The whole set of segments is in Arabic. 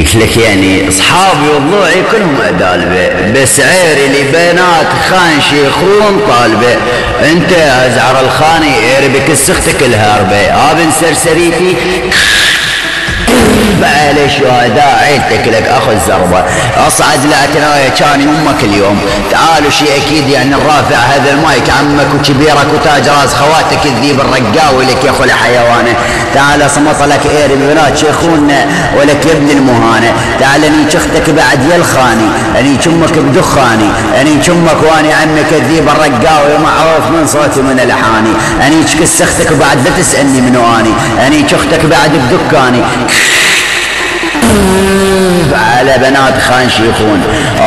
قلت لك يعني اصحابي وضلوعي كلهم ادالبه، بس عيري لي بنات خان شيخون طالبه. انت ازعر الخاني اربك السختك الهاربه، ابن سرسريتي على شهداء عيلتك لك اخذ زربه. اصعد لاتنايا كان امك اليوم، تعالوا شي اكيد يعني الرافع هذا المايك عمك وكبيرك وتاج راس خواتك الذيب الرقاوي لك يا خل حيوانه. تعال صمت لك ايري ببنات شيخونا ولك يا ابن المهانه. تعال اني شختك بعد يا الخاني، اني شمك بدخاني، اني شمك واني عمك الذيب الرقاوي معروف من صوتي من الحاني. اني شكسختك بعد لا تسالني منو اني شختك بعد بدكاني. على بنات خان شيخون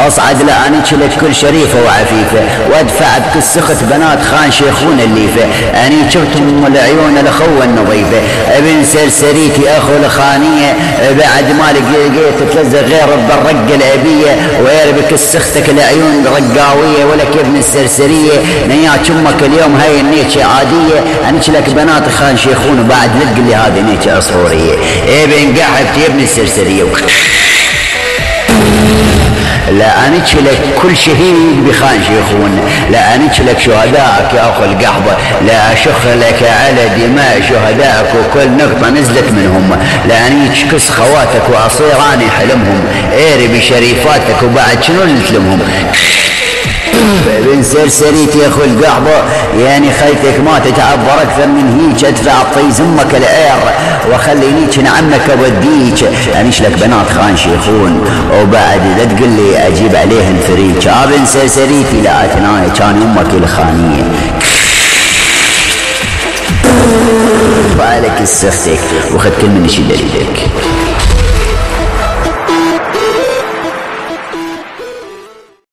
اصعد لاني لك كل شريفه وعفيفه، وادفع بكل سخط بنات خان شيخون الليفه. اني شفتهم العيون الاخوه النظيفه، ابن سرسريتي اخو الخانيه بعد ما لقيت تلزق غير بالرقه الابيه، ويربك السختك العيون رقاويه ولك يا ابن السرسريه. نيات امك اليوم هاي النيتش عاديه، اني لك بنات خان شيخون وبعد لا تقول لي هذه نيتش عصفوريه. ابن قحبتي يا ابن السرسريه لا أنيش لك كل شهيد بخان شيخون، لا أنيش لك شهدائك يا أخو القحبة، لا أشخ لك على دماء شهدائك وكل نقطة نزلت منهم، لا أنيش كس خواتك وأصيراني حلمهم، إيري بشريفاتك وبعد شنو نتلمهم. ابن سرسريتي يا اخو القحبه يعني خيتك ما تتعبر اكثر من هيك، ادفع طيز امك العير وخلينيك نعمك اوديك. انيش لك بنات خان شيخون وبعد لا تقول لي اجيب عليهن فريج. ابن سرسريتي لا اتناي كان امك الخانيه بالك السختك وخذ كل من يشيل يدك.